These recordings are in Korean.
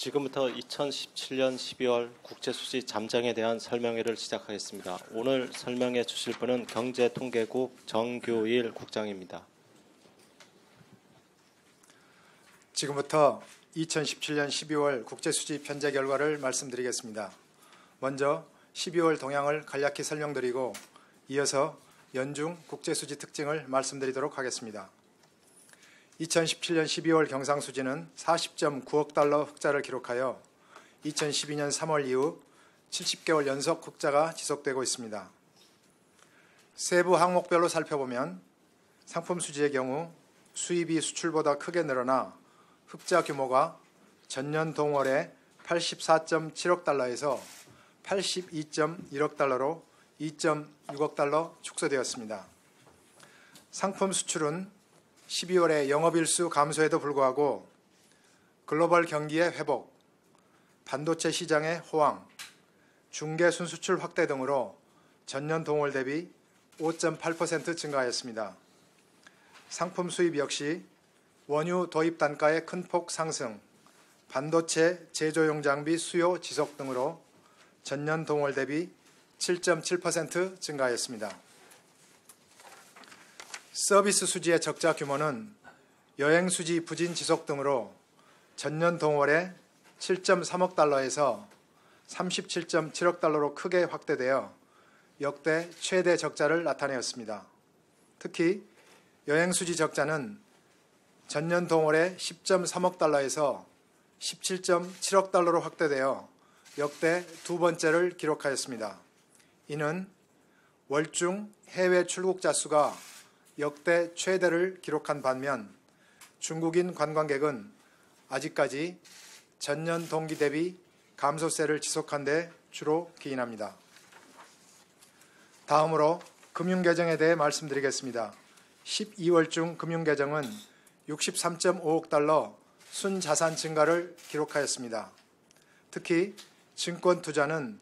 지금부터 2017년 12월 국제수지 잠정에 대한 설명회를 시작하겠습니다. 오늘 설명해 주실 분은 경제통계국 정교일 국장입니다. 지금부터 2017년 12월 국제수지 편제 결과를 말씀드리겠습니다. 먼저 12월 동향을 간략히 설명드리고 이어서 연중 국제수지 특징을 말씀드리도록 하겠습니다. 2017년 12월 경상수지는 40.9억 달러 흑자를 기록하여 2012년 3월 이후 70개월 연속 흑자가 지속되고 있습니다. 세부 항목별로 살펴보면 상품 수지의 경우 수입이 수출보다 크게 늘어나 흑자 규모가 전년 동월에 84.7억 달러에서 82.1억 달러로 2.6억 달러 축소되었습니다. 상품 수출은 12월에 영업일수 감소에도 불구하고 글로벌 경기의 회복, 반도체 시장의 호황, 중개 순수출 확대 등으로 전년 동월 대비 5.8% 증가하였습니다. 상품 수입 역시 원유 도입 단가의 큰 폭 상승, 반도체 제조용 장비 수요 지속 등으로 전년 동월 대비 7.7% 증가하였습니다. 서비스 수지의 적자 규모는 여행 수지 부진 지속 등으로 전년 동월에 7.3억 달러에서 37.7억 달러로 크게 확대되어 역대 최대 적자를 나타내었습니다. 특히 여행 수지 적자는 전년 동월에 10.3억 달러에서 17.7억 달러로 확대되어 역대 두 번째를 기록하였습니다. 이는 월중 해외 출국자 수가 역대 최대를 기록한 반면 중국인 관광객은 아직까지 전년 동기 대비 감소세를 지속한 데 주로 기인합니다. 다음으로 금융계정에 대해 말씀드리겠습니다. 12월 중 금융계정은 63.5억 달러 순자산 증가를 기록하였습니다. 특히 증권 투자는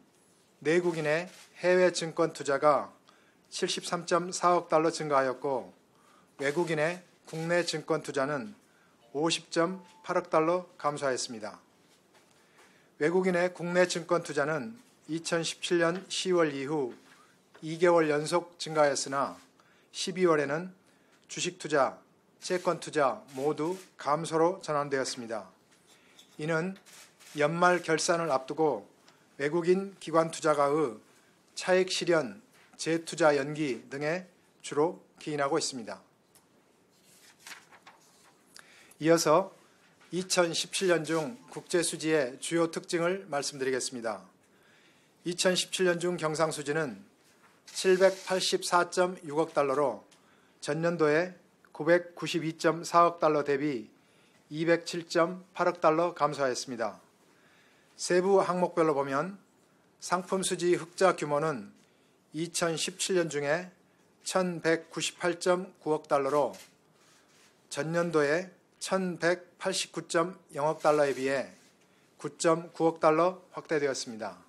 내국인의 해외 증권 투자가 73.4억 달러 증가하였고 외국인의 국내 증권 투자는 50.8억 달러 감소하였습니다. 외국인의 국내 증권 투자는 2017년 10월 이후 2개월 연속 증가하였으나 12월에는 주식 투자, 채권 투자 모두 감소로 전환되었습니다. 이는 연말 결산을 앞두고 외국인 기관 투자가의 차익 실현, 재투자 연기 등에 주로 기인하고 있습니다. 이어서 2017년 중 국제수지의 주요 특징을 말씀드리겠습니다. 2017년 중 경상수지는 784.6억 달러로 전년도에 992.4억 달러 대비 207.8억 달러 감소하였습니다. 세부 항목별로 보면 상품 수지 흑자 규모는 2017년 중에 1,198.9억 달러로 전년도에 1,189.0억 달러에 비해 9.9억 달러 확대되었습니다.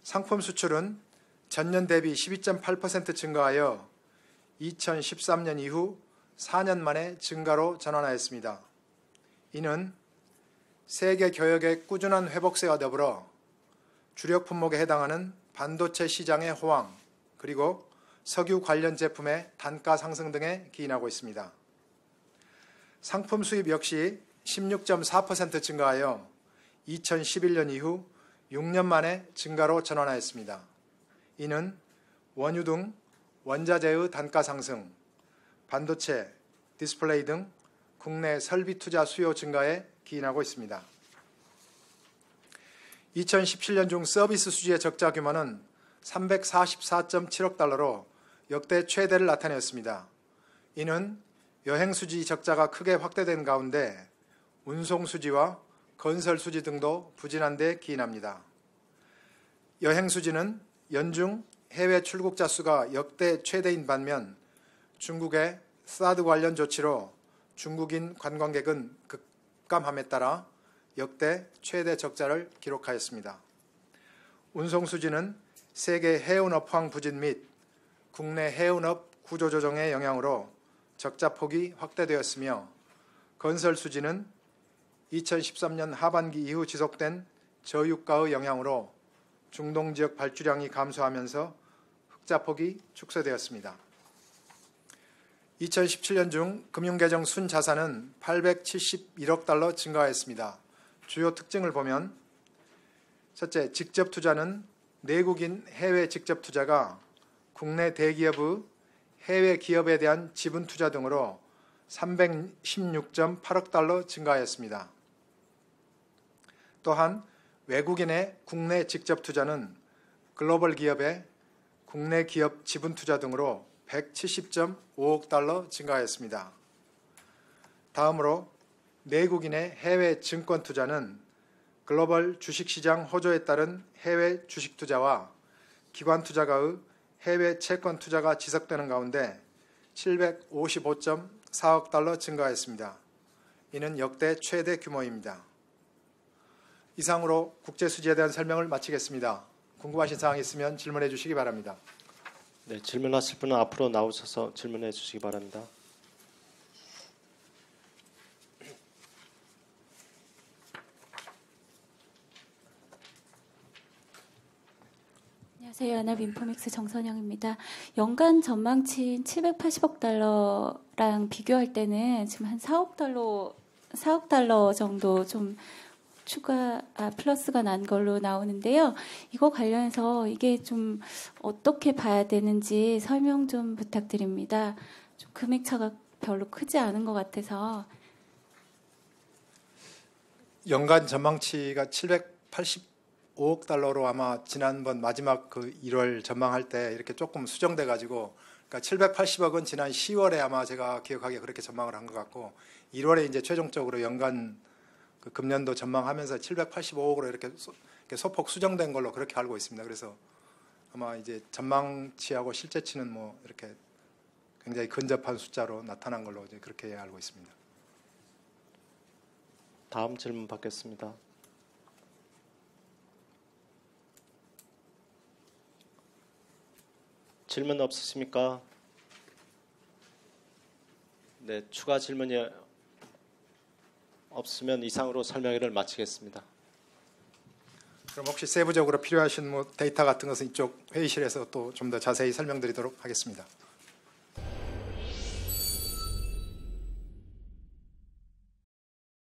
상품 수출은 전년 대비 12.8% 증가하여 2013년 이후 4년 만에 증가로 전환하였습니다. 이는 세계 교역의 꾸준한 회복세와 더불어 주력 품목에 해당하는 반도체 시장의 호황, 그리고 석유 관련 제품의 단가 상승 등에 기인하고 있습니다. 상품 수입 역시 16.4% 증가하여 2011년 이후 6년 만에 증가로 전환하였습니다. 이는 원유 등 원자재의 단가 상승, 반도체, 디스플레이 등 국내 설비 투자 수요 증가에 기인하고 있습니다. 2017년 중 서비스 수지의 적자 규모는 344.7억 달러로 역대 최대를 나타내었습니다. 이는 여행 수지 적자가 크게 확대된 가운데 운송 수지와 건설 수지 등도 부진한 데 기인합니다. 여행 수지는 연중 해외 출국자 수가 역대 최대인 반면 중국의 사드 관련 조치로 중국인 관광객은 급감함에 따라 역대 최대 적자를 기록하였습니다. 운송 수지는 세계 해운업 호황 부진 및 국내 해운업 구조조정의 영향으로 적자 폭이 확대되었으며 건설 수지는 2013년 하반기 이후 지속된 저유가의 영향으로 중동 지역 발주량이 감소하면서 흑자폭이 축소되었습니다. 2017년 중 금융계정 순자산은 871억 달러 증가했습니다. 주요 특징을 보면 첫째, 직접 투자는 내국인 해외 직접 투자가 국내 대기업의 해외 기업에 대한 지분 투자 등으로 316.8억 달러 증가하였습니다. 또한 외국인의 국내 직접 투자는 글로벌 기업의 국내 기업 지분 투자 등으로 170.5억 달러 증가하였습니다. 다음으로 내국인의 해외 증권 투자는 글로벌 주식시장 호조에 따른 해외 주식 투자와 기관 투자가의 해외 채권 투자가 지속되는 가운데 755.4억 달러 증가했습니다. 이는 역대 최대 규모입니다. 이상으로 국제수지에 대한 설명을 마치겠습니다. 궁금하신 사항이 있으면 질문해 주시기 바랍니다. 네, 질문하실 분은 앞으로 나오셔서 질문해 주시기 바랍니다. 안녕하세요. 연합인포맥스 정선영입니다. 연간 전망치인 780억 달러랑 비교할 때는 지금 한 4억 달러 정도 좀 플러스가 난 걸로 나오는데요. 이거 관련해서 이게 좀 어떻게 봐야 되는지 설명 좀 부탁드립니다. 좀 금액 차가 별로 크지 않은 것 같아서. 연간 전망치가 785억 달러로 아마 지난번 마지막 그 1월 전망할 때 이렇게 조금 수정돼 가지고, 그러니까 780억은 지난 10월에 아마 제가 기억하기에 그렇게 전망을 한 것 같고, 1월에 이제 최종적으로 연간 그 금년도 전망하면서 785억으로 이렇게 소폭 수정된 걸로 그렇게 알고 있습니다. 그래서 아마 이제 전망치하고 실제치는 뭐 이렇게 굉장히 근접한 숫자로 나타난 걸로 이제 그렇게 알고 있습니다. 다음 질문 받겠습니다. 질문 없으십니까? 네, 추가 질문이 없으면 이상으로 설명회를 마치겠습니다. 그럼 혹시 세부적으로 필요하신 뭐 데이터 같은 것은 이쪽 회의실에서 또 좀 더 자세히 설명드리도록 하겠습니다.